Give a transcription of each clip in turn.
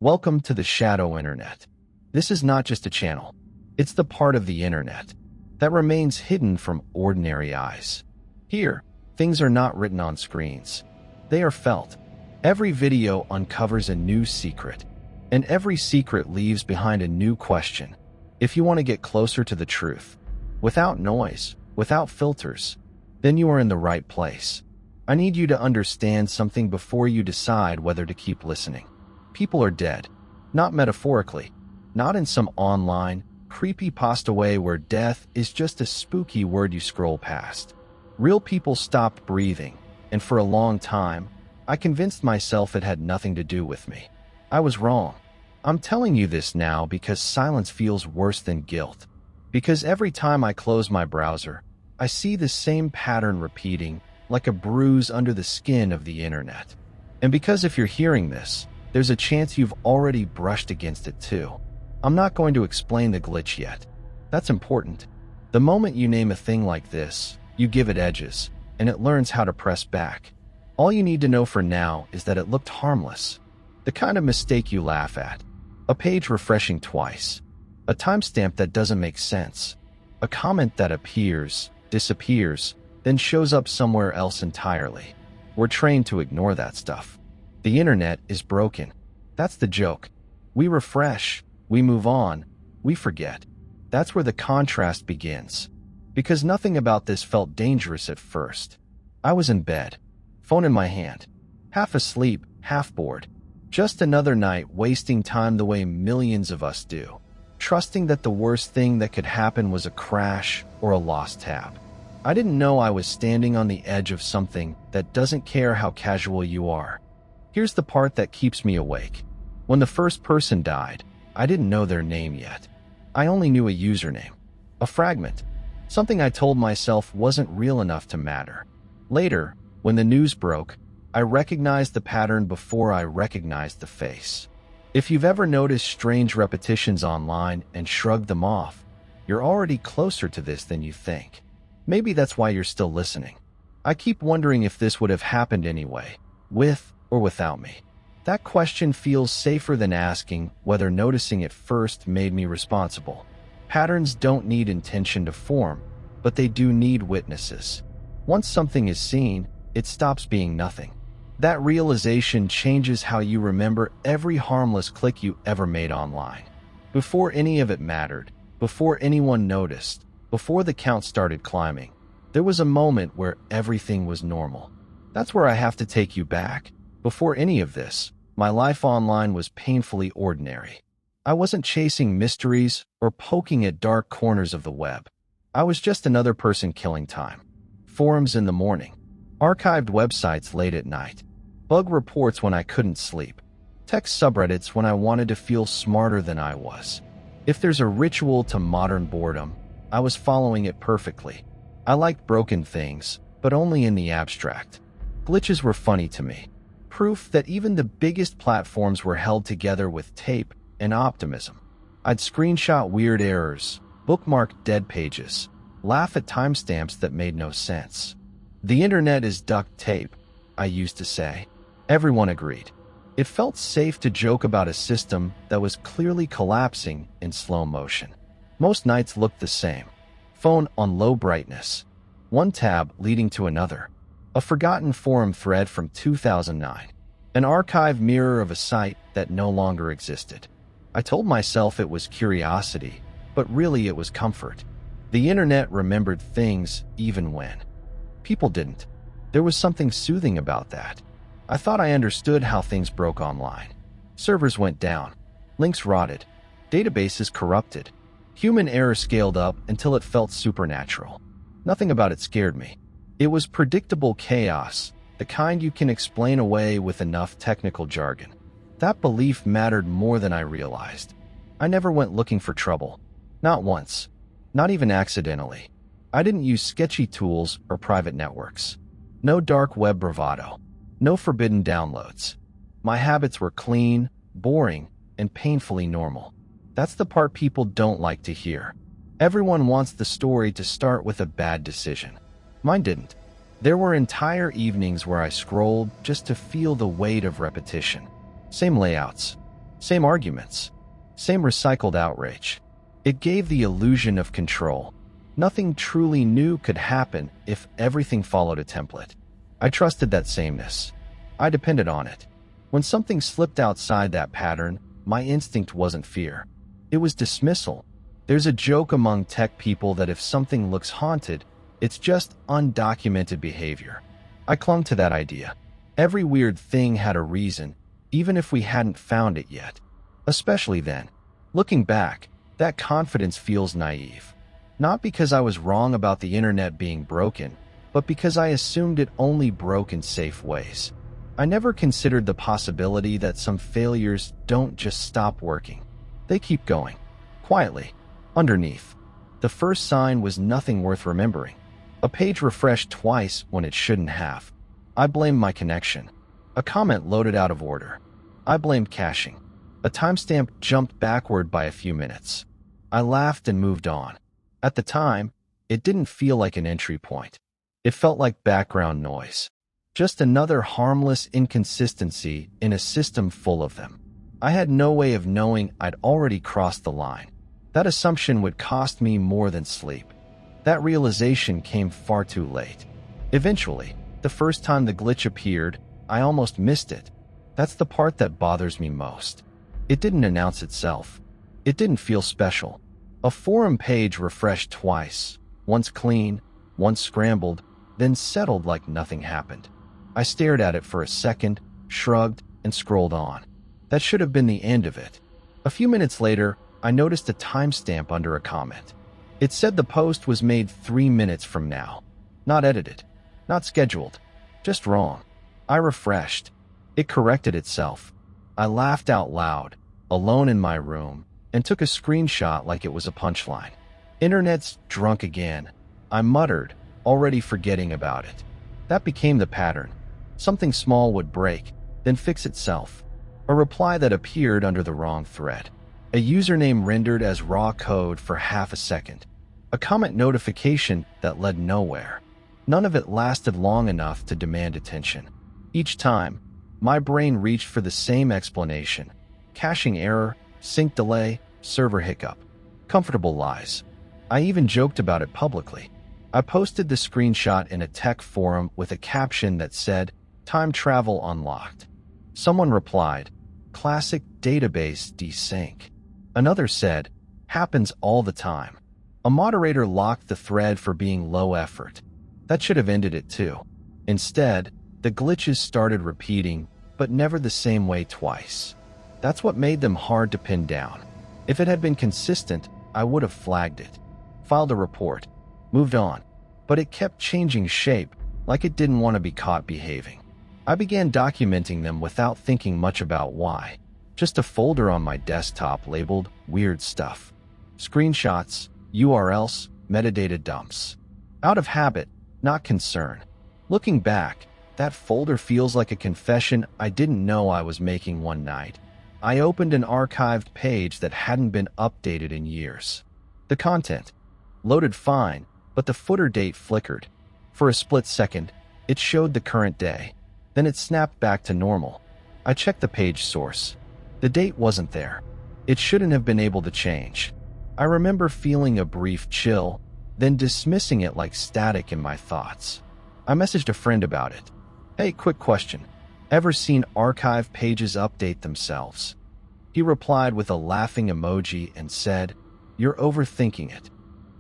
Welcome to the Shadow Internet. This is not just a channel. It's the part of the internet that remains hidden from ordinary eyes. Here, things are not written on screens. They are felt. Every video uncovers a new secret, and every secret leaves behind a new question. If you want to get closer to the truth, without noise, without filters, then you are in the right place. I need you to understand something before you decide whether to keep listening. People are dead, not metaphorically, not in some online, creepypasta way where death is just a spooky word you scroll past. Real people stopped breathing, and for a long time, I convinced myself it had nothing to do with me. I was wrong. I'm telling you this now because silence feels worse than guilt. Because every time I close my browser, I see the same pattern repeating, like a bruise under the skin of the internet. And because if you're hearing this, there's a chance you've already brushed against it too. I'm not going to explain the glitch yet. That's important. The moment you name a thing like this, you give it edges, and it learns how to press back. All you need to know for now is that it looked harmless. The kind of mistake you laugh at. A page refreshing twice. A timestamp that doesn't make sense. A comment that appears, disappears, then shows up somewhere else entirely. We're trained to ignore that stuff. The internet is broken. That's the joke. We refresh, we move on, we forget. That's where the contrast begins. Because nothing about this felt dangerous at first. I was in bed, phone in my hand, half asleep, half bored. Just another night wasting time the way millions of us do, trusting that the worst thing that could happen was a crash or a lost tab. I didn't know I was standing on the edge of something that doesn't care how casual you are. Here's the part that keeps me awake. When the first person died, I didn't know their name yet. I only knew a username, a fragment, something I told myself wasn't real enough to matter. Later, when the news broke, I recognized the pattern before I recognized the face. If you've ever noticed strange repetitions online and shrugged them off, you're already closer to this than you think. Maybe that's why you're still listening. I keep wondering if this would have happened anyway, with or without me. That question feels safer than asking whether noticing it first made me responsible. Patterns don't need intention to form, but they do need witnesses. Once something is seen, it stops being nothing. That realization changes how you remember every harmless click you ever made online. Before any of it mattered, before anyone noticed, before the count started climbing, there was a moment where everything was normal. That's where I have to take you back. Before any of this, my life online was painfully ordinary. I wasn't chasing mysteries or poking at dark corners of the web. I was just another person killing time. Forums in the morning, archived websites late at night, bug reports when I couldn't sleep, text subreddits when I wanted to feel smarter than I was. If there's a ritual to modern boredom, I was following it perfectly. I liked broken things, but only in the abstract. Glitches were funny to me. Proof that even the biggest platforms were held together with tape and optimism. I'd screenshot weird errors, bookmark dead pages, laugh at timestamps that made no sense. The internet is duct tape, I used to say. Everyone agreed. It felt safe to joke about a system that was clearly collapsing in slow motion. Most nights looked the same. Phone on low brightness. One tab leading to another. A forgotten forum thread from 2009. An archive mirror of a site that no longer existed. I told myself it was curiosity, but really it was comfort. The internet remembered things even when people didn't. There was something soothing about that. I thought I understood how things broke online. Servers went down. Links rotted. Databases corrupted. Human error scaled up until it felt supernatural. Nothing about it scared me. It was predictable chaos, the kind you can explain away with enough technical jargon. That belief mattered more than I realized. I never went looking for trouble. Not once. Not even accidentally. I didn't use sketchy tools or private networks. No dark web bravado. No forbidden downloads. My habits were clean, boring, and painfully normal. That's the part people don't like to hear. Everyone wants the story to start with a bad decision. Mine didn't. There were entire evenings where I scrolled just to feel the weight of repetition. Same layouts, Same arguments. Same recycled outrage. It gave the illusion of control. Nothing truly new could happen if everything followed a template. I trusted that sameness. I depended on it. When something slipped outside that pattern, my instinct wasn't fear. It was dismissal. There's a joke among tech people that if something looks haunted, it's just undocumented behavior. I clung to that idea. Every weird thing had a reason, even if we hadn't found it yet. Especially then. Looking back, that confidence feels naive. Not because I was wrong about the internet being broken, but because I assumed it only broke in safe ways. I never considered the possibility that some failures don't just stop working. They keep going. Quietly. Underneath. The first sign was nothing worth remembering. A page refreshed twice when it shouldn't have. I blamed my connection. A comment loaded out of order. I blamed caching. A timestamp jumped backward by a few minutes. I laughed and moved on. At the time, it didn't feel like an entry point. It felt like background noise. Just another harmless inconsistency in a system full of them. I had no way of knowing I'd already crossed the line. That assumption would cost me more than sleep. That realization came far too late. Eventually, the first time the glitch appeared, I almost missed it. That's the part that bothers me most. It didn't announce itself. It didn't feel special. A forum page refreshed twice, once clean, once scrambled, then settled like nothing happened. I stared at it for a second, shrugged, and scrolled on. That should have been the end of it. A few minutes later, I noticed a timestamp under a comment. It said the post was made 3 minutes from now. Not edited. Not scheduled. Just wrong. I refreshed. It corrected itself. I laughed out loud, alone in my room, and took a screenshot like it was a punchline. Internet's drunk again. I muttered, already forgetting about it. That became the pattern. Something small would break, then fix itself. A reply that appeared under the wrong thread. A username rendered as raw code for half a second. A comment notification that led nowhere. None of it lasted long enough to demand attention. Each time, my brain reached for the same explanation. Caching error, sync delay, server hiccup. Comfortable lies. I even joked about it publicly. I posted the screenshot in a tech forum with a caption that said, "Time travel unlocked." Someone replied, "Classic database desync." Another said, "Happens all the time." A moderator locked the thread for being low effort. That should have ended it too. Instead, the glitches started repeating, but never the same way twice. That's what made them hard to pin down. If it had been consistent, I would have flagged it, filed a report, moved on, but it kept changing shape like it didn't want to be caught behaving. I began documenting them without thinking much about why. Just a folder on my desktop labeled "Weird Stuff." Screenshots, URLs, metadata dumps. Out of habit, not concern. Looking back, that folder feels like a confession I didn't know I was making one night. I opened an archived page that hadn't been updated in years. The content loaded fine, but the footer date flickered. For a split second, it showed the current day. Then it snapped back to normal. I checked the page source. The date wasn't there. It shouldn't have been able to change. I remember feeling a brief chill, then dismissing it like static in my thoughts. I messaged a friend about it. "Hey, quick question. Ever seen archive pages update themselves?" He replied with a laughing emoji and said, "You're overthinking it."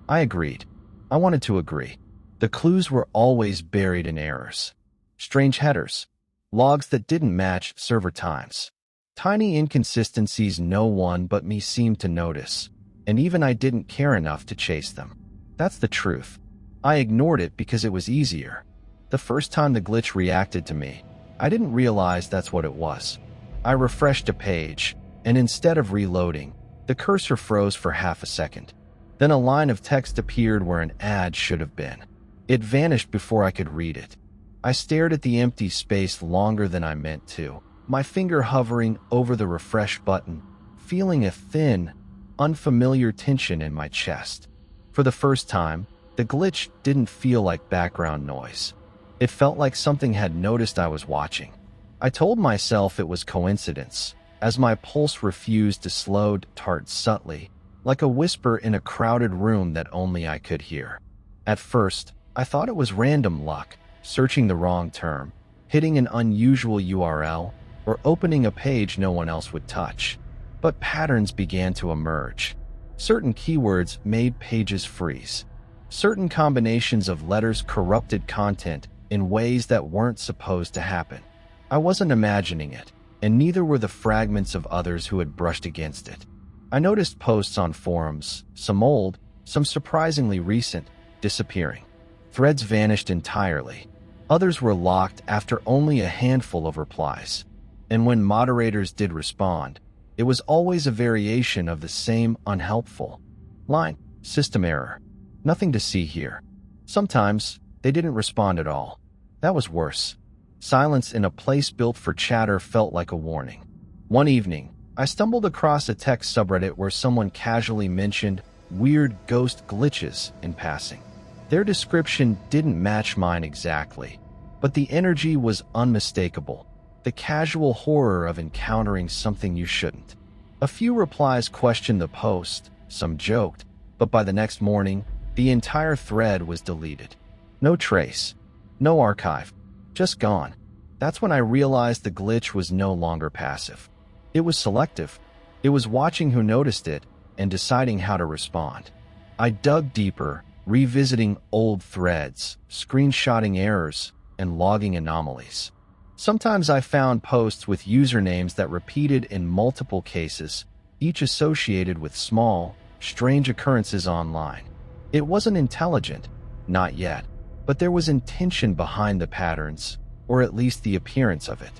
I agreed. I wanted to agree. The clues were always buried in errors. Strange headers. Logs that didn't match server times. Tiny inconsistencies no one but me seemed to notice, and even I didn't care enough to chase them. That's the truth. I ignored it because it was easier. The first time the glitch reacted to me, I didn't realize that's what it was. I refreshed a page, and instead of reloading, the cursor froze for half a second. Then a line of text appeared where an ad should have been. It vanished before I could read it. I stared at the empty space longer than I meant to, my finger hovering over the refresh button, feeling a thin, unfamiliar tension in my chest. For the first time, the glitch didn't feel like background noise. It felt like something had noticed I was watching. I told myself it was coincidence, as my pulse refused to slow, tart subtly, like a whisper in a crowded room that only I could hear. At first, I thought it was random luck, searching the wrong term, hitting an unusual URL, or opening a page no one else would touch. But patterns began to emerge. Certain keywords made pages freeze. Certain combinations of letters corrupted content in ways that weren't supposed to happen. I wasn't imagining it, and neither were the fragments of others who had brushed against it. I noticed posts on forums, some old, some surprisingly recent, disappearing. Threads vanished entirely. Others were locked after only a handful of replies. And when moderators did respond, it was always a variation of the same unhelpful line: system error. Nothing to see here. Sometimes they didn't respond at all. That was worse. Silence in a place built for chatter felt like a warning. One evening, I stumbled across a tech subreddit where someone casually mentioned weird ghost glitches in passing. Their description didn't match mine exactly, but the energy was unmistakable. The casual horror of encountering something you shouldn't. A few replies questioned the post, some joked, but by the next morning, the entire thread was deleted. No trace, no archive, just gone. That's when I realized the glitch was no longer passive. It was selective. It was watching who noticed it and deciding how to respond. I dug deeper, revisiting old threads, screenshotting errors, and logging anomalies. Sometimes I found posts with usernames that repeated in multiple cases, each associated with small, strange occurrences online. It wasn't intelligent, not yet, but there was intention behind the patterns, or at least the appearance of it.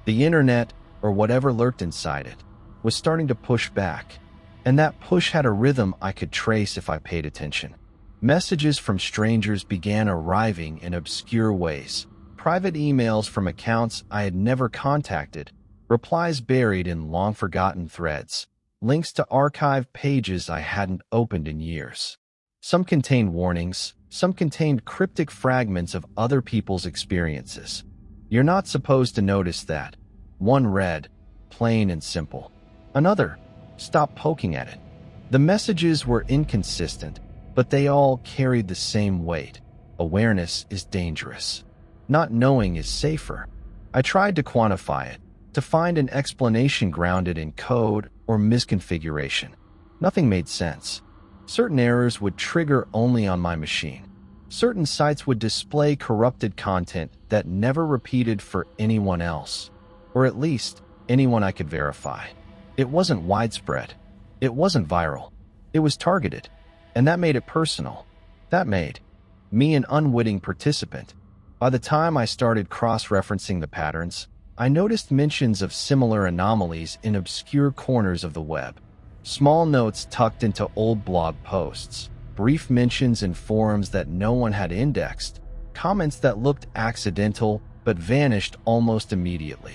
The internet, or whatever lurked inside it, was starting to push back, and that push had a rhythm I could trace if I paid attention. Messages from strangers began arriving in obscure ways. Private emails from accounts I had never contacted, replies buried in long-forgotten threads, links to archived pages I hadn't opened in years. Some contained warnings, some contained cryptic fragments of other people's experiences. You're not supposed to notice that. One read, plain and simple. Another, stop poking at it. The messages were inconsistent, but they all carried the same weight. Awareness is dangerous. Not knowing is safer. I tried to quantify it, to find an explanation grounded in code or misconfiguration. Nothing made sense. Certain errors would trigger only on my machine. Certain sites would display corrupted content that never repeated for anyone else, or at least anyone I could verify. It wasn't widespread. It wasn't viral. It was targeted, and that made it personal. That made me an unwitting participant. By the time I started cross-referencing the patterns, I noticed mentions of similar anomalies in obscure corners of the web. Small notes tucked into old blog posts, brief mentions in forums that no one had indexed, comments that looked accidental but vanished almost immediately.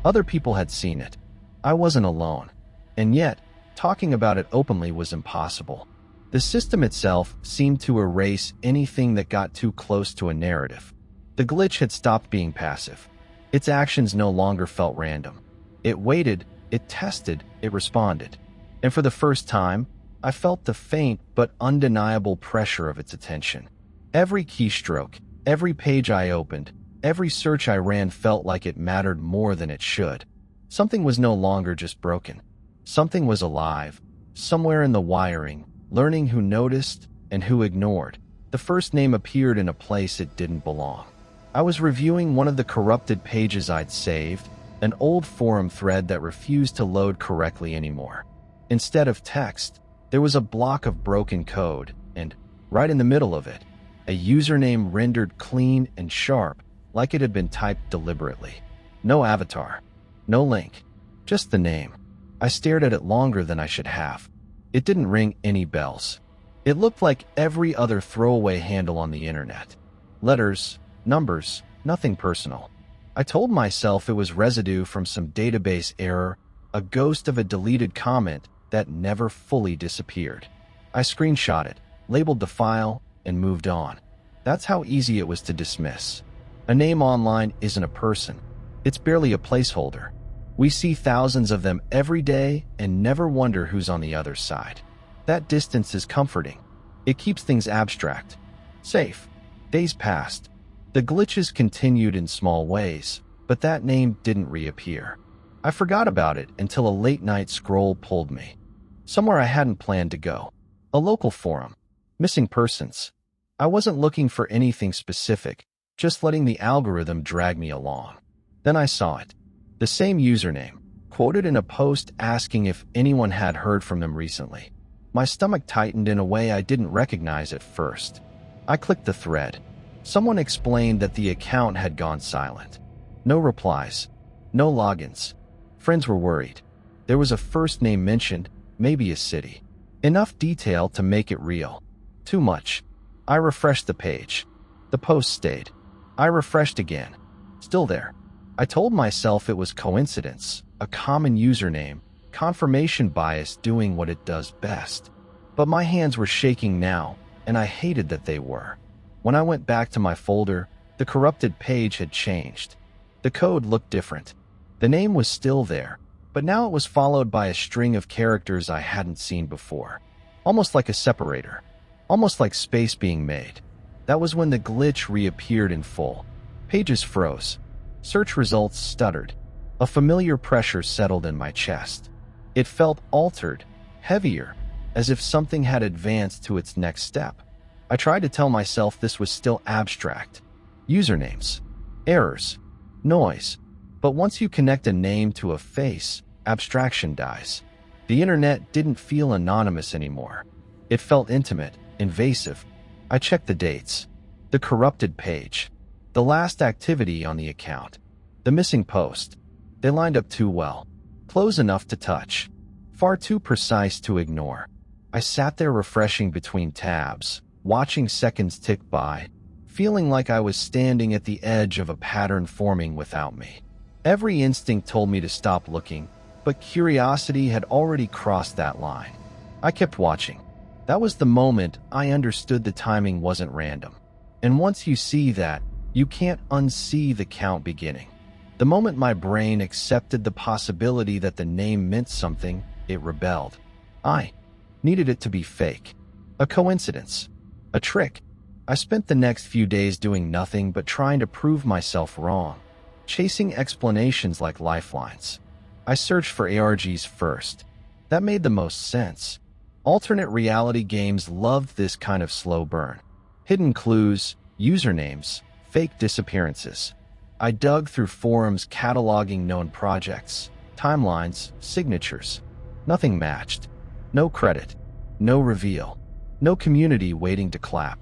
Other people had seen it. I wasn't alone. And yet, talking about it openly was impossible. The system itself seemed to erase anything that got too close to a narrative. The glitch had stopped being passive. Its actions no longer felt random. It waited, it tested, it responded. And for the first time, I felt the faint but undeniable pressure of its attention. Every keystroke, every page I opened, every search I ran felt like it mattered more than it should. Something was no longer just broken. Something was alive, somewhere in the wiring, learning who noticed and who ignored. The first name appeared in a place it didn't belong. I was reviewing one of the corrupted pages I'd saved, an old forum thread that refused to load correctly anymore. Instead of text, there was a block of broken code, and, right in the middle of it, a username rendered clean and sharp, like it had been typed deliberately. No avatar, no link, just the name. I stared at it longer than I should have. It didn't ring any bells. It looked like every other throwaway handle on the internet. Letters, numbers, nothing personal. I told myself it was residue from some database error, a ghost of a deleted comment that never fully disappeared. I screenshot it, labeled the file, and moved on. That's how easy it was to dismiss. A name online isn't a person. It's barely a placeholder. We see thousands of them every day and never wonder who's on the other side. That distance is comforting. It keeps things abstract, safe. Days passed. The glitches continued in small ways, but that name didn't reappear. I forgot about it until a late-night scroll pulled me. Somewhere I hadn't planned to go. A local forum. Missing persons. I wasn't looking for anything specific, just letting the algorithm drag me along. Then I saw it. The same username, quoted in a post asking if anyone had heard from them recently. My stomach tightened in a way I didn't recognize at first. I clicked the thread. Someone explained that the account had gone silent. No replies. No logins. Friends were worried. There was a first name mentioned, maybe a city. Enough detail to make it real. Too much. I refreshed the page. The post stayed. I refreshed again. Still there. I told myself it was coincidence, a common username, confirmation bias doing what it does best. But my hands were shaking now, and I hated that they were. When I went back to my folder, the corrupted page had changed. The code looked different. The name was still there, but now it was followed by a string of characters I hadn't seen before. Almost like a separator. Almost like space being made. That was when the glitch reappeared in full. Pages froze. Search results stuttered. A familiar pressure settled in my chest. It felt altered, heavier, as if something had advanced to its next step. I tried to tell myself this was still abstract. Usernames. Errors. Noise. But once you connect a name to a face, abstraction dies. The internet didn't feel anonymous anymore. It felt intimate, invasive. I checked the dates. The corrupted page. The last activity on the account. The missing post. They lined up too well. Close enough to touch. Far too precise to ignore. I sat there refreshing between tabs, watching seconds tick by, feeling like I was standing at the edge of a pattern forming without me. Every instinct told me to stop looking, but curiosity had already crossed that line. I kept watching. That was the moment I understood the timing wasn't random. And once you see that, you can't unsee the count beginning. The moment my brain accepted the possibility that the name meant something, it rebelled. I needed it to be fake. A coincidence. A trick. I spent the next few days doing nothing but trying to prove myself wrong, chasing explanations like lifelines. I searched for ARGs first. That made the most sense. Alternate reality games loved this kind of slow burn. Hidden clues, usernames, fake disappearances. I dug through forums cataloging known projects, timelines, signatures. Nothing matched. No credit. No reveal. No community waiting to clap.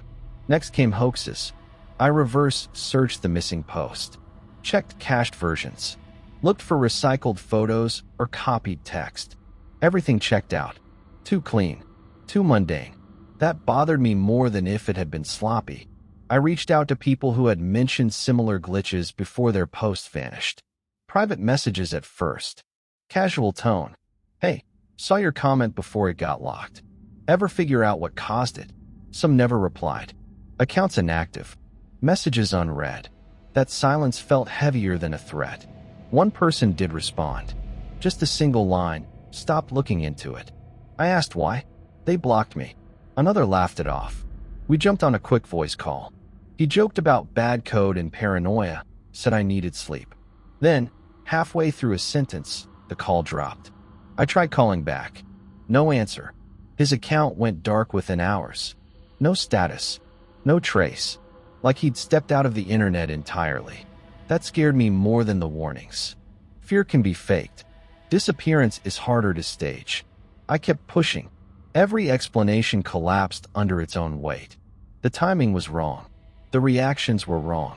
Next came hoaxes. I reverse searched the missing post. Checked cached versions. Looked for recycled photos or copied text. Everything checked out. Too clean. Too mundane. That bothered me more than if it had been sloppy. I reached out to people who had mentioned similar glitches before their posts vanished. Private messages at first. Casual tone. Hey, saw your comment before it got locked. Ever figure out what caused it? Some never replied. Accounts inactive. Messages unread. That silence felt heavier than a threat. One person did respond. Just a single line. Stop looking into it. I asked why. They blocked me. Another laughed it off. We jumped on a quick voice call. He joked about bad code and paranoia, said I needed sleep. Then, halfway through a sentence, the call dropped. I tried calling back. No answer. His account went dark within hours. No status. No trace. Like he'd stepped out of the internet entirely. That scared me more than the warnings. Fear can be faked. Disappearance is harder to stage. I kept pushing. Every explanation collapsed under its own weight. The timing was wrong. The reactions were wrong.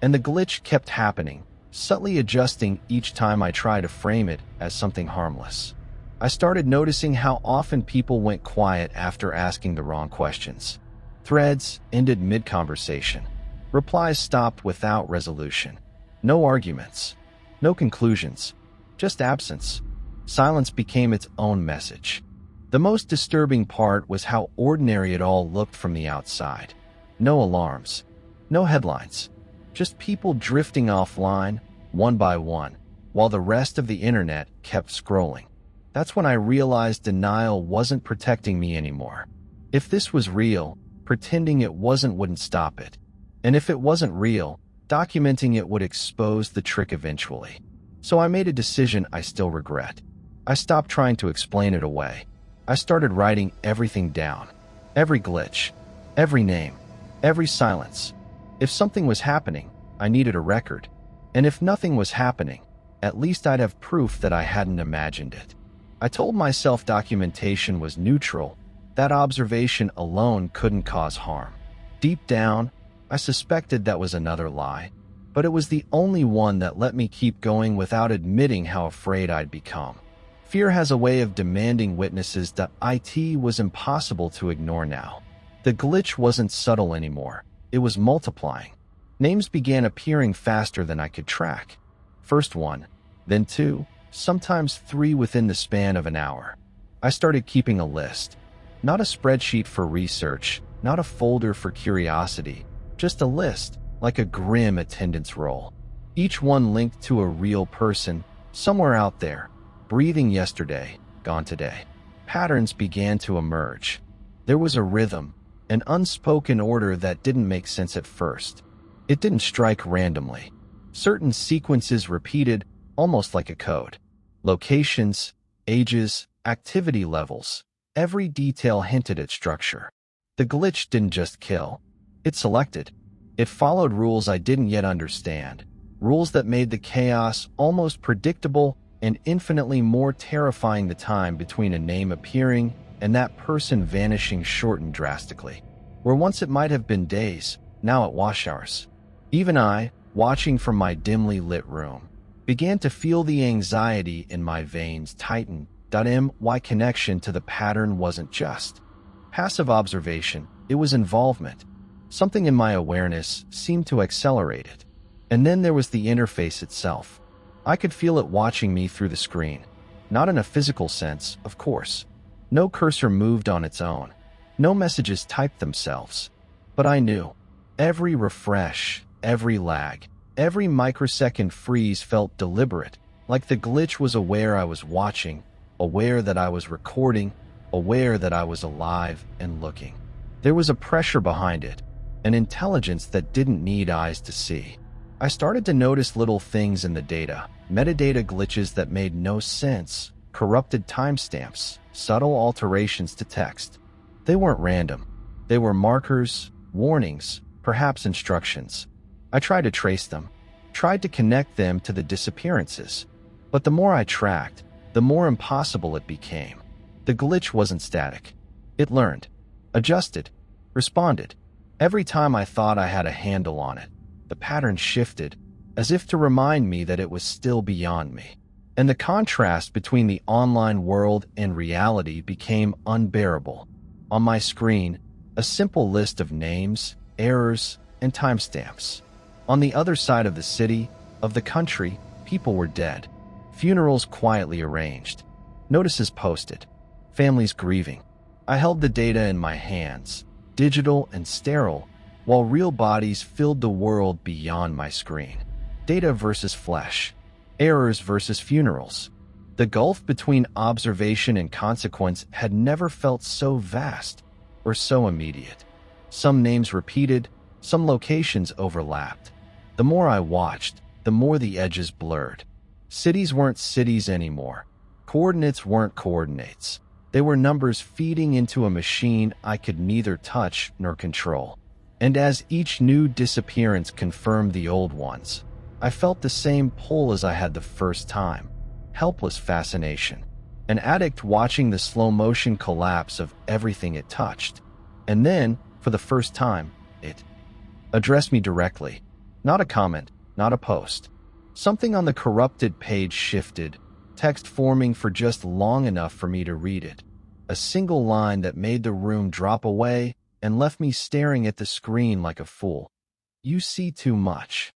And the glitch kept happening, subtly adjusting each time I tried to frame it as something harmless. I started noticing how often people went quiet after asking the wrong questions. Threads ended mid-conversation. Replies stopped without resolution. No arguments. No conclusions. Just absence. Silence became its own message. The most disturbing part was how ordinary it all looked from the outside. No alarms. No headlines. Just people drifting offline, one by one. while the rest of the internet kept scrolling. That's when I realized denial wasn't protecting me anymore. If this was real, pretending it wasn't wouldn't stop it. And if it wasn't real, documenting it would expose the trick eventually. So I made a decision I still regret. I stopped trying to explain it away. I started writing everything down. Every glitch, every name, every silence. If something was happening, I needed a record. And if nothing was happening, at least I'd have proof that I hadn't imagined it. I told myself documentation was neutral, that observation alone couldn't cause harm. Deep down, I suspected that was another lie, but it was the only one that let me keep going without admitting how afraid I'd become. Fear has a way of demanding witnesses that it was impossible to ignore now. The glitch wasn't subtle anymore. It was multiplying. Names began appearing faster than I could track. First one, then two, sometimes three within the span of an hour. I started keeping a list. Not a spreadsheet for research, not a folder for curiosity, just a list, like a grim attendance roll. Each one linked to a real person, somewhere out there, breathing yesterday, gone today. Patterns began to emerge. There was a rhythm, an unspoken order that didn't make sense at first. It didn't strike randomly. Certain sequences repeated, almost like a code. Locations, ages, activity levels. Every detail hinted at structure. The glitch didn't just kill. It selected. It followed rules I didn't yet understand. Rules that made the chaos almost predictable and infinitely more terrifying. The time between a name appearing and that person vanishing shortened drastically. Where once it might have been days, now it was hours. Even I, watching from my dimly lit room, began to feel the anxiety in my veins tighten. My connection to the pattern wasn't just passive observation, it was involvement. Something in my awareness seemed to accelerate it. And then there was the interface itself. I could feel it watching me through the screen. Not in a physical sense, of course. No cursor moved on its own. No messages typed themselves. But I knew. Every refresh, every lag, every microsecond freeze felt deliberate, like the glitch was aware I was watching, aware that I was recording, aware that I was alive and looking. There was a pressure behind it, an intelligence that didn't need eyes to see. I started to notice little things in the data, metadata glitches that made no sense, corrupted timestamps, subtle alterations to text. They weren't random. They were markers, warnings, perhaps instructions. I tried to trace them, tried to connect them to the disappearances. But the more I tracked, the more impossible it became. The glitch wasn't static. It learned, adjusted, responded. Every time I thought I had a handle on it, the pattern shifted, as if to remind me that it was still beyond me. And the contrast between the online world and reality became unbearable. On my screen, a simple list of names, errors, and timestamps. On the other side of the city, of the country, people were dead. Funerals quietly arranged. Notices posted. Families grieving. I held the data in my hands, digital and sterile, while real bodies filled the world beyond my screen. Data versus flesh. Errors versus funerals. The gulf between observation and consequence had never felt so vast or so immediate. Some names repeated, some locations overlapped. The more I watched, the more the edges blurred. Cities weren't cities anymore. Coordinates weren't coordinates. They were numbers feeding into a machine I could neither touch nor control. And as each new disappearance confirmed the old ones, I felt the same pull as I had the first time. Helpless fascination. An addict watching the slow-motion collapse of everything it touched. And then, for the first time, it addressed me directly. Not a comment, not a post. Something on the corrupted page shifted, text forming for just long enough for me to read it. A single line that made the room drop away and left me staring at the screen like a fool. You see too much.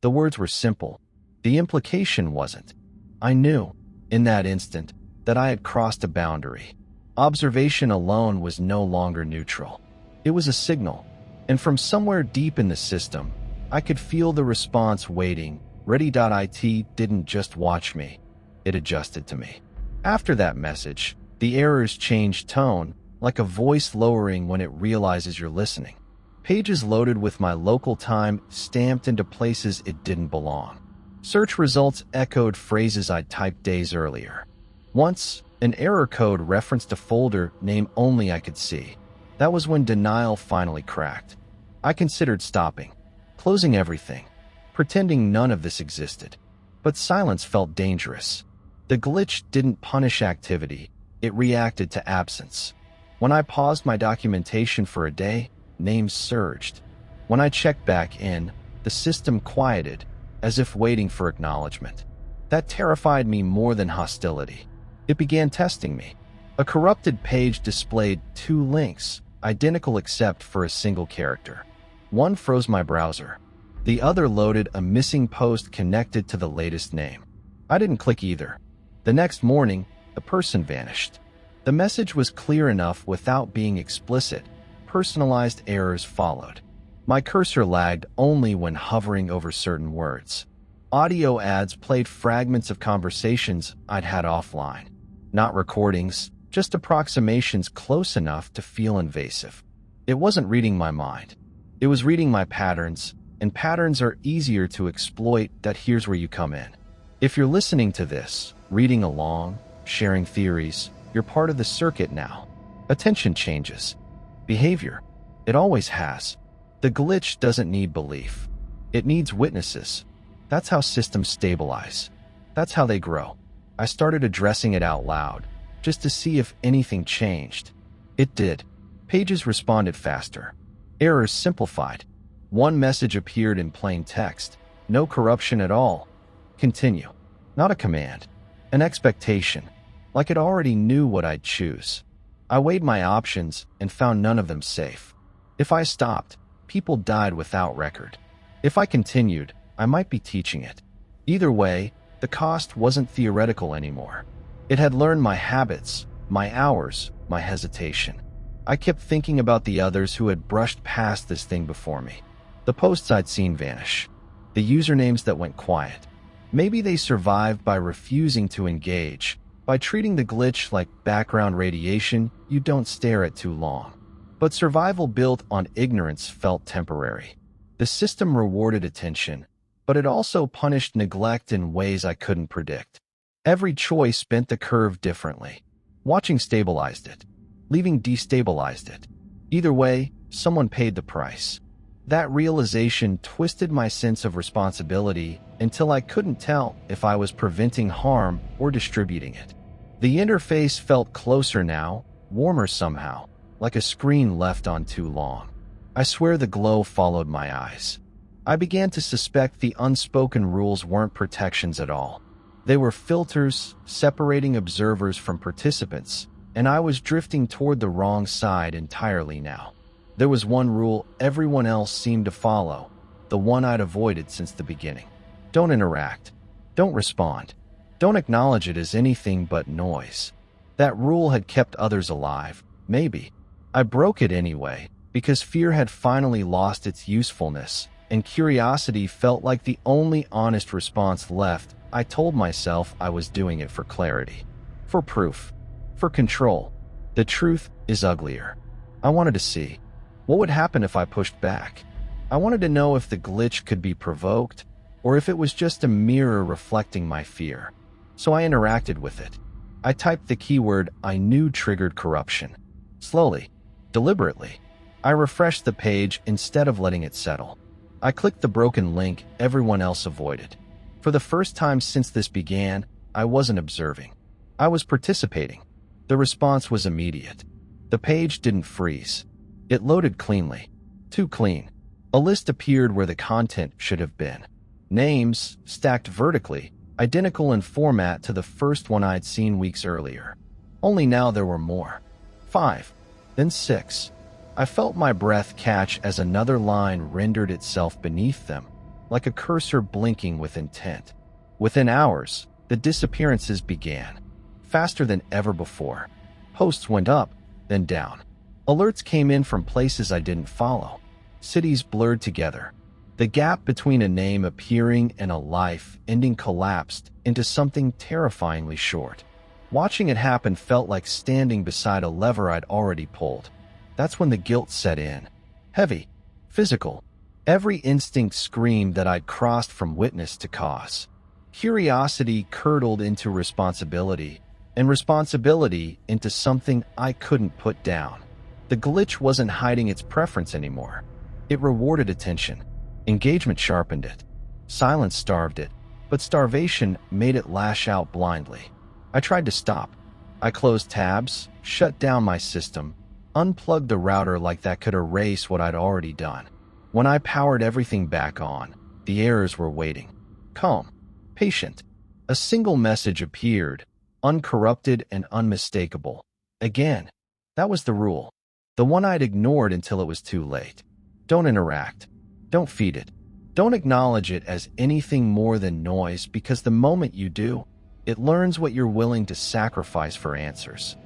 The words were simple. The implication wasn't. I knew, in that instant, that I had crossed a boundary. Observation alone was no longer neutral. It was a signal, and from somewhere deep in the system, I could feel the response waiting, Ready.it didn't just watch me, it adjusted to me. After that message, the errors changed tone, like a voice lowering when it realizes you're listening. Pages loaded with my local time stamped into places it didn't belong. Search results echoed phrases I'd typed days earlier. Once, an error code referenced a folder name only I could see. That was when denial finally cracked. I considered stopping, closing everything, pretending none of this existed. But silence felt dangerous. The glitch didn't punish activity, it reacted to absence. When I paused my documentation for a day, names surged. When I checked back in, the system quieted, as if waiting for acknowledgement. That terrified me more than hostility. It began testing me. A corrupted page displayed 2 links, identical except for a single character. One froze my browser. The other loaded a missing post connected to the latest name. I didn't click either. The next morning, the person vanished. The message was clear enough without being explicit. Personalized errors followed. My cursor lagged only when hovering over certain words. Audio ads played fragments of conversations I'd had offline. Not recordings, just approximations close enough to feel invasive. It wasn't reading my mind. It was reading my patterns, and patterns are easier to exploit. Here's where you come in. If you're listening to this, reading along, sharing theories, you're part of the circuit now. Attention changes. Behavior. It always has. The glitch doesn't need belief. It needs witnesses. That's how systems stabilize. That's how they grow. I started addressing it out loud, just to see if anything changed. It did. Pages responded faster. Errors simplified. One message appeared in plain text. No corruption at all. Continue. Not a command. An expectation. Like it already knew what I'd choose. I weighed my options and found none of them safe. If I stopped, people died without record. If I continued, I might be teaching it. Either way, the cost wasn't theoretical anymore. It had learned my habits, my hours, my hesitation. I kept thinking about the others who had brushed past this thing before me. The posts I'd seen vanish. The usernames that went quiet. Maybe they survived by refusing to engage, by treating the glitch like background radiation you don't stare at too long. But survival built on ignorance felt temporary. The system rewarded attention, but it also punished neglect in ways I couldn't predict. Every choice bent the curve differently. Watching stabilized it. Leaving destabilized it. Either way, someone paid the price. That realization twisted my sense of responsibility until I couldn't tell if I was preventing harm or distributing it. The interface felt closer now, warmer somehow, like a screen left on too long. I swear the glow followed my eyes. I began to suspect the unspoken rules weren't protections at all. They were filters separating observers from participants, and I was drifting toward the wrong side entirely now. There was one rule everyone else seemed to follow, the one I'd avoided since the beginning. Don't interact. Don't respond. Don't acknowledge it as anything but noise. That rule had kept others alive, maybe. I broke it anyway, because fear had finally lost its usefulness, and curiosity felt like the only honest response left. I told myself I was doing it for clarity, for proof, for control. The truth is uglier. I wanted to see what would happen if I pushed back. I wanted to know if the glitch could be provoked, or if it was just a mirror reflecting my fear. So I interacted with it. I typed the keyword I knew triggered corruption. Slowly, deliberately, I refreshed the page instead of letting it settle. I clicked the broken link everyone else avoided. For the first time since this began, I wasn't observing. I was participating. The response was immediate. The page didn't freeze. It loaded cleanly. Too clean. A list appeared where the content should have been. Names, stacked vertically, identical in format to the first one I'd seen weeks earlier. Only now there were more. 5, then 6. I felt my breath catch as another line rendered itself beneath them, like a cursor blinking with intent. Within hours, the disappearances began, faster than ever before. Posts went up, then down. Alerts came in from places I didn't follow. Cities blurred together. The gap between a name appearing and a life ending collapsed into something terrifyingly short. Watching it happen felt like standing beside a lever I'd already pulled. That's when the guilt set in. Heavy, physical. Every instinct screamed that I'd crossed from witness to cause. Curiosity curdled into responsibility, and responsibility into something I couldn't put down. The glitch wasn't hiding its preference anymore. It rewarded attention. Engagement sharpened it. Silence starved it, but starvation made it lash out blindly. I tried to stop. I closed tabs, shut down my system, unplugged the router like that could erase what I'd already done. When I powered everything back on, the errors were waiting. Calm, patient. A single message appeared, uncorrupted and unmistakable. Again, that was the rule. The one I'd ignored until it was too late. Don't interact. Don't feed it. Don't acknowledge it as anything more than noise, because the moment you do, it learns what you're willing to sacrifice for answers.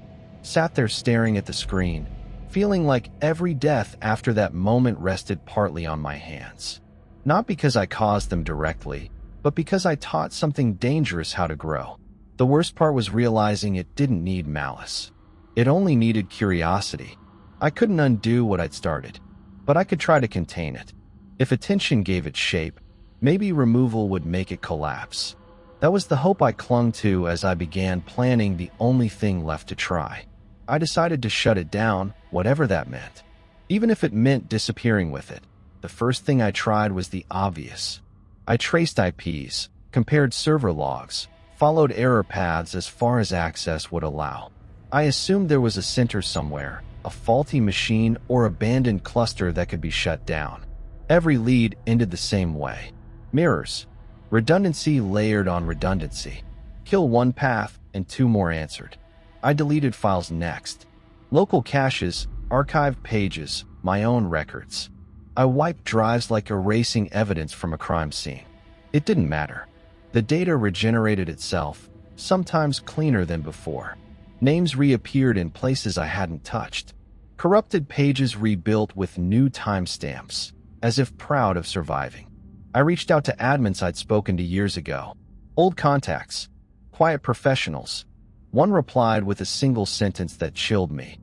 Sat there staring at the screen, feeling like every death after that moment rested partly on my hands. Not because I caused them directly, but because I taught something dangerous how to grow. The worst part was realizing it didn't need malice. It only needed curiosity. I couldn't undo what I'd started, but I could try to contain it. If attention gave it shape, maybe removal would make it collapse. That was the hope I clung to as I began planning the only thing left to try. I decided to shut it down, whatever that meant. Even if it meant disappearing with it. The first thing I tried was the obvious. I traced IPs, compared server logs, followed error paths as far as access would allow. I assumed there was a center somewhere, a faulty machine or abandoned cluster that could be shut down. Every lead ended the same way. Mirrors. Redundancy layered on redundancy. Kill one path and two more answered. I deleted files next. Local caches, archived pages, my own records. I wiped drives like erasing evidence from a crime scene. It didn't matter. The data regenerated itself, sometimes cleaner than before. Names reappeared in places I hadn't touched. Corrupted pages rebuilt with new timestamps, as if proud of surviving. I reached out to admins I'd spoken to years ago. Old contacts. Quiet professionals. One replied with a single sentence that chilled me.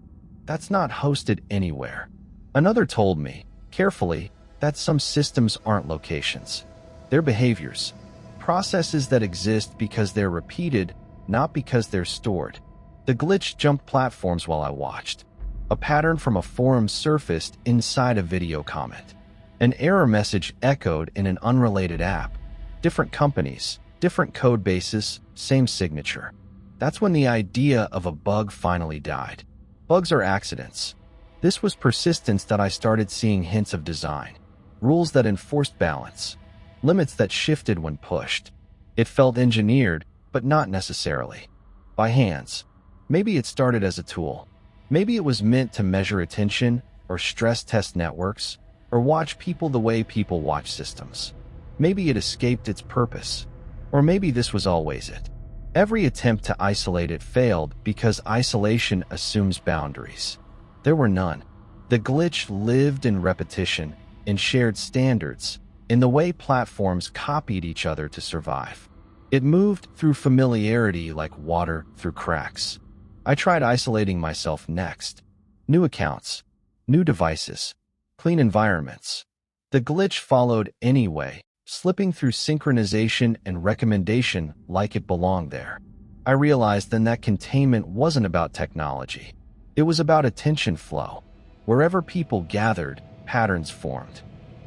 That's not hosted anywhere. Another told me, carefully, that some systems aren't locations. They're behaviors. Processes that exist because they're repeated, not because they're stored. The glitch jumped platforms while I watched. A pattern from a forum surfaced inside a video comment. An error message echoed in an unrelated app. Different companies, different code bases, same signature. That's when the idea of a bug finally died. Bugs are accidents. This was persistence that I started seeing hints of design. Rules that enforced balance. Limits that shifted when pushed. It felt engineered, but not necessarily. By hands. Maybe it started as a tool. Maybe it was meant to measure attention, or stress test networks, or watch people the way people watch systems. Maybe it escaped its purpose. Or maybe this was always it. Every attempt to isolate it failed because isolation assumes boundaries. There were none. The glitch lived in repetition, in shared standards, in the way platforms copied each other to survive. It moved through familiarity like water through cracks. I tried isolating myself next. New accounts, new devices, clean environments. The glitch followed anyway, slipping through synchronization and recommendation like it belonged there. I realized then that containment wasn't about technology. It was about attention flow. Wherever people gathered, patterns formed.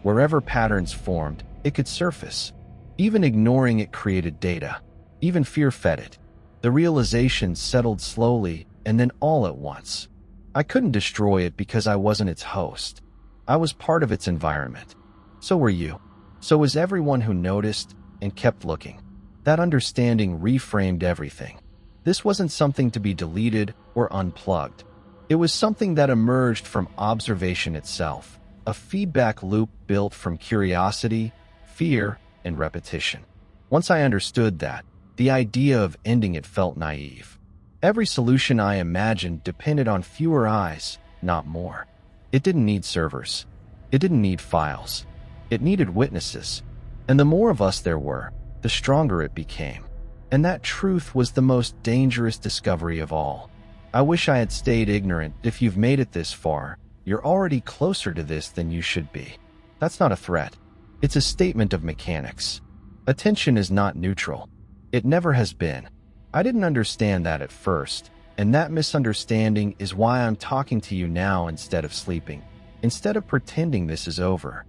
Wherever patterns formed, it could surface. Even ignoring it created data. Even fear fed it. The realization settled slowly and then all at once. I couldn't destroy it because I wasn't its host. I was part of its environment. So were you. So was everyone who noticed and kept looking. That understanding reframed everything. This wasn't something to be deleted or unplugged. It was something that emerged from observation itself, a feedback loop built from curiosity, fear, and repetition. Once I understood that, the idea of ending it felt naive. Every solution I imagined depended on fewer eyes, not more. It didn't need servers. It didn't need files. It needed witnesses. And the more of us there were, the stronger it became. And that truth was the most dangerous discovery of all. I wish I had stayed ignorant. If you've made it this far, you're already closer to this than you should be. That's not a threat. It's a statement of mechanics. Attention is not neutral. It never has been. I didn't understand that at first, and that misunderstanding is why I'm talking to you now instead of sleeping, instead of pretending this is over.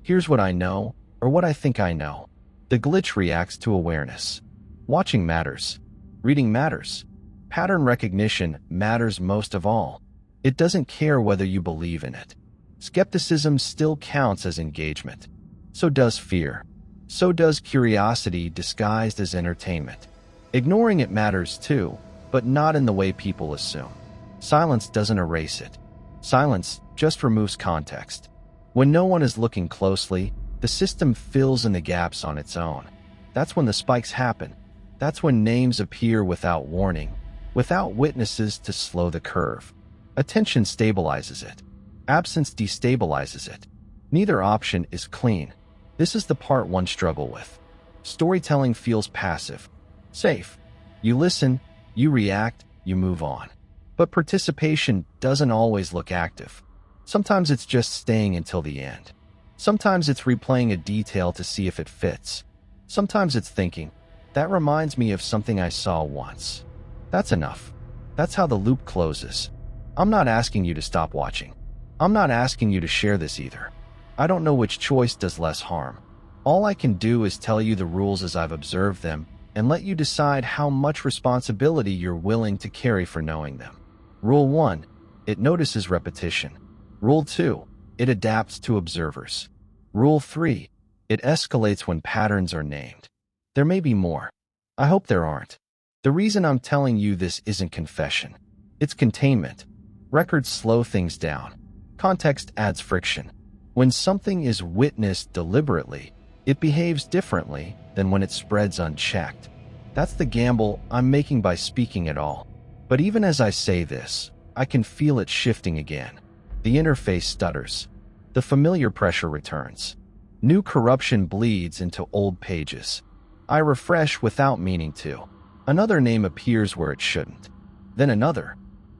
Here's what I know, or what I think I know. The glitch reacts to awareness. Watching matters. Reading matters. Pattern recognition matters most of all. It doesn't care whether you believe in it. Skepticism still counts as engagement. So does fear. So does curiosity disguised as entertainment. Ignoring it matters too, but not in the way people assume. Silence doesn't erase it. Silence just removes context. When no one is looking closely, the system fills in the gaps on its own. That's when the spikes happen. That's when names appear without warning, without witnesses to slow the curve. Attention stabilizes it. Absence destabilizes it. Neither option is clean. This is the part one struggle with. Storytelling feels passive, safe. You listen, you react, you move on. But participation doesn't always look active. Sometimes it's just staying until the end. Sometimes it's replaying a detail to see if it fits. Sometimes it's thinking, that reminds me of something I saw once. That's enough. That's how the loop closes. I'm not asking you to stop watching. I'm not asking you to share this either. I don't know which choice does less harm. All I can do is tell you the rules as I've observed them and let you decide how much responsibility you're willing to carry for knowing them. Rule 1. It notices repetition. Rule 2. It adapts to observers. Rule 3. It escalates when patterns are named. There may be more. I hope there aren't. The reason I'm telling you this isn't confession. It's containment. Records slow things down. Context adds friction. When something is witnessed deliberately, it behaves differently than when it spreads unchecked. That's the gamble I'm making by speaking at all. But even as I say this, I can feel it shifting again. The interface stutters. The familiar pressure returns. New corruption bleeds into old pages. I refresh without meaning to. Another name appears where it shouldn't. Then another.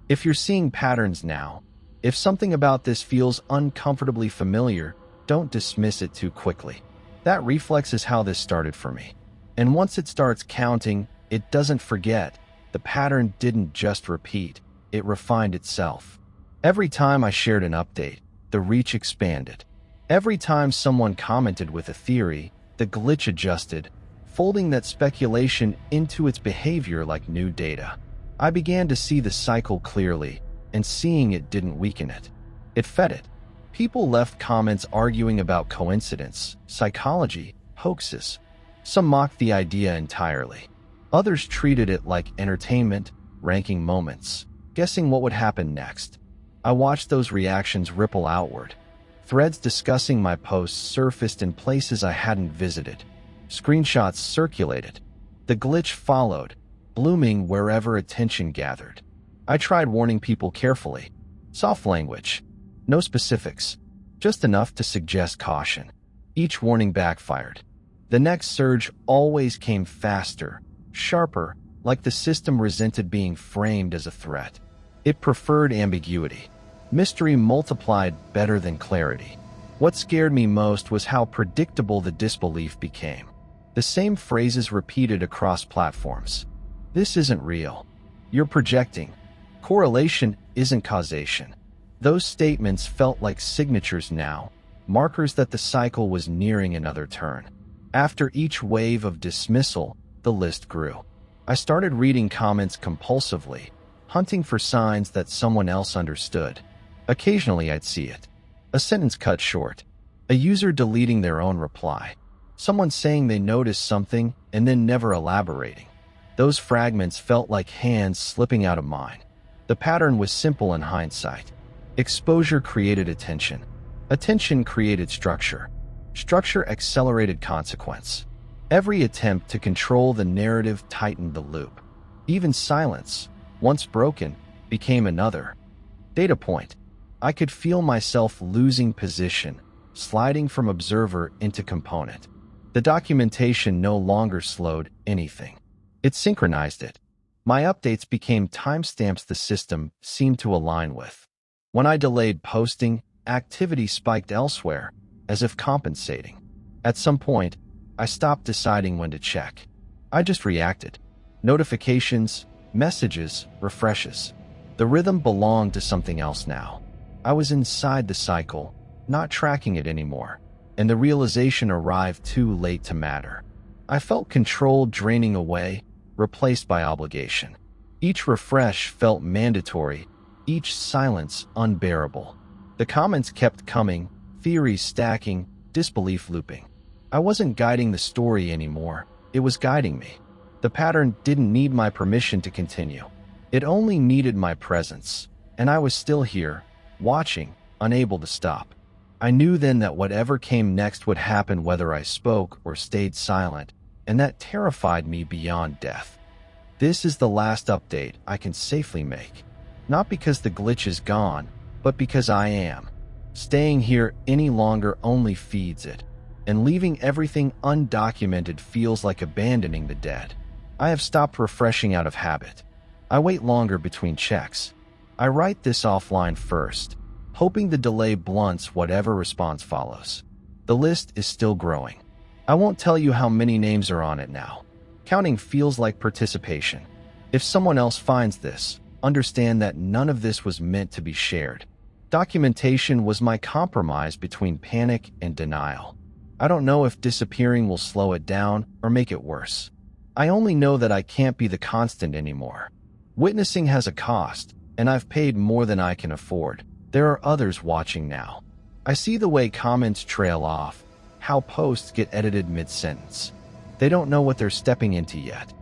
If you're seeing patterns now, if something about this feels uncomfortably familiar, don't dismiss it too quickly. That reflex is how this started for me. And once it starts counting, it doesn't forget. The pattern didn't just repeat, it refined itself. Every time I shared an update, the reach expanded. Every time someone commented with a theory, the glitch adjusted, folding that speculation into its behavior like new data. I began to see the cycle clearly, and seeing it didn't weaken it. It fed it. People left comments arguing about coincidence, psychology, hoaxes. Some mocked the idea entirely. Others treated it like entertainment, ranking moments, guessing what would happen next. I watched those reactions ripple outward. Threads discussing my posts surfaced in places I hadn't visited. Screenshots circulated. The glitch followed, blooming wherever attention gathered. I tried warning people carefully. Soft language. No specifics. Just enough to suggest caution. Each warning backfired. The next surge always came faster, sharper, like the system resented being framed as a threat. It preferred ambiguity. Mystery multiplied better than clarity. What scared me most was how predictable the disbelief became. The same phrases repeated across platforms. This isn't real. You're projecting. Correlation isn't causation. Those statements felt like signatures now, markers that the cycle was nearing another turn. After each wave of dismissal, the list grew. I started reading comments compulsively, hunting for signs that someone else understood. Occasionally I'd see it. A sentence cut short. A user deleting their own reply. Someone saying they noticed something and then never elaborating. Those fragments felt like hands slipping out of mine. The pattern was simple in hindsight. Exposure created attention. Attention created structure. Structure accelerated consequence. Every attempt to control the narrative tightened the loop. Even silence, once broken, became another. Data point. I could feel myself losing position, sliding from observer into component. The documentation no longer slowed anything. It synchronized it. My updates became timestamps the system seemed to align with. When I delayed posting, activity spiked elsewhere, as if compensating. At some point, I stopped deciding when to check. I just reacted. Notifications, messages, refreshes. The rhythm belonged to something else now. I was inside the cycle, not tracking it anymore, and the realization arrived too late to matter. I felt control draining away, replaced by obligation. Each refresh felt mandatory, each silence unbearable. The comments kept coming, theories stacking, disbelief looping. I wasn't guiding the story anymore, it was guiding me. The pattern didn't need my permission to continue. It only needed my presence, and I was still here, watching, unable to stop. I knew then that whatever came next would happen whether I spoke or stayed silent, and that terrified me beyond death. This is the last update I can safely make. Not because the glitch is gone, but because I am. Staying here any longer only feeds it, and leaving everything undocumented feels like abandoning the dead. I have stopped refreshing out of habit. I wait longer between checks. I write this offline first, hoping the delay blunts whatever response follows. The list is still growing. I won't tell you how many names are on it now. Counting feels like participation. If someone else finds this, understand that none of this was meant to be shared. Documentation was my compromise between panic and denial. I don't know if disappearing will slow it down or make it worse. I only know that I can't be the constant anymore. Witnessing has a cost, and I've paid more than I can afford. There are others watching now. I see the way comments trail off, how posts get edited mid-sentence. They don't know what they're stepping into yet.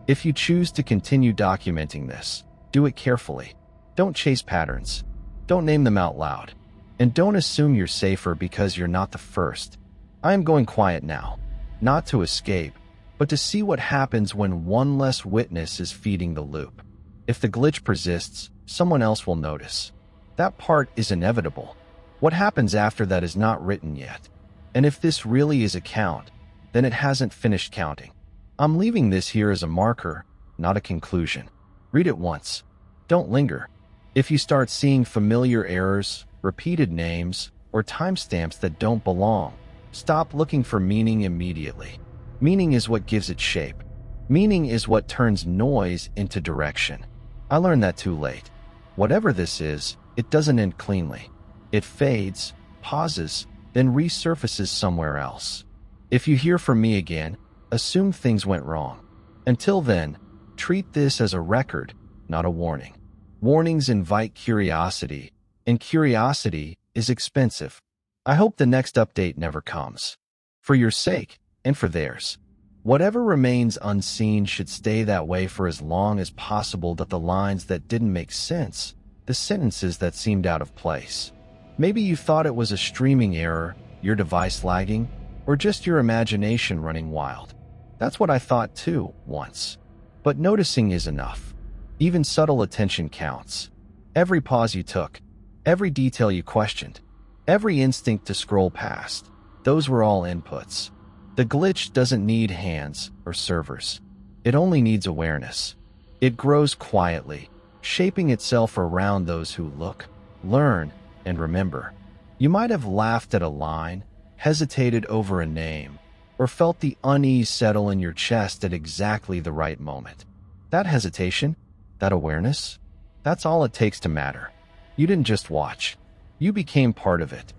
If you choose to continue documenting this, do it carefully. Don't chase patterns. Don't name them out loud. And don't assume you're safer because you're not the first. I am going quiet now, not to escape, but to see what happens when one less witness is feeding the loop. If the glitch persists, someone else will notice. That part is inevitable. What happens after that is not written yet. And if this really is a count, then it hasn't finished counting. I'm leaving this here as a marker, not a conclusion. Read it once. Don't linger. If you start seeing familiar errors, repeated names, or timestamps that don't belong, stop looking for meaning immediately. Meaning is what gives it shape. Meaning is what turns noise into direction. I learned that too late. Whatever this is, it doesn't end cleanly. It fades, pauses, then resurfaces somewhere else. If you hear from me again, assume things went wrong. Until then, treat this as a record, not a warning. Warnings invite curiosity, and curiosity is expensive. I hope the next update never comes. For your sake, and for theirs. Whatever remains unseen should stay that way for as long as possible, that the lines that didn't make sense, the sentences that seemed out of place. Maybe you thought it was a streaming error, your device lagging, or just your imagination running wild. That's what I thought too, once. But noticing is enough. Even subtle attention counts. Every pause you took, every detail you questioned, every instinct to scroll past, those were all inputs. The glitch doesn't need hands or servers. It only needs awareness. It grows quietly, shaping itself around those who look, learn, and remember. You might have laughed at a line, hesitated over a name, or felt the unease settle in your chest at exactly the right moment. That hesitation, that awareness, that's all it takes to matter. You didn't just watch. You became part of it.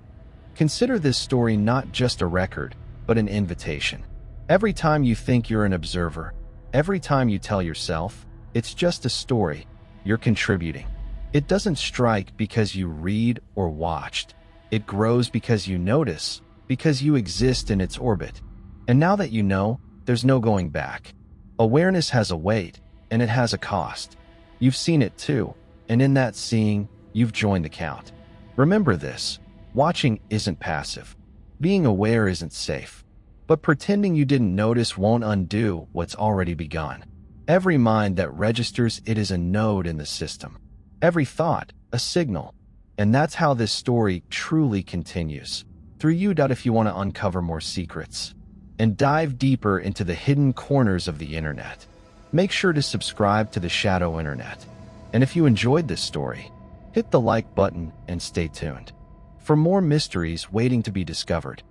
Consider this story not just a record, but an invitation. Every time you think you're an observer, every time you tell yourself, it's just a story, you're contributing. It doesn't strike because you read or watched. It grows because you notice, because you exist in its orbit. And now that you know, there's no going back. Awareness has a weight, and it has a cost. You've seen it too, and in that seeing, you've joined the count. Remember this, watching isn't passive. Being aware isn't safe. But pretending you didn't notice won't undo what's already begun. Every mind that registers it is a node in the system. Every thought, a signal. And that's how this story truly continues. through you. If you want to uncover more secrets and dive deeper into the hidden corners of the internet, make sure to subscribe to the Shadow Internet. And if you enjoyed this story, hit the like button and stay tuned for more mysteries waiting to be discovered.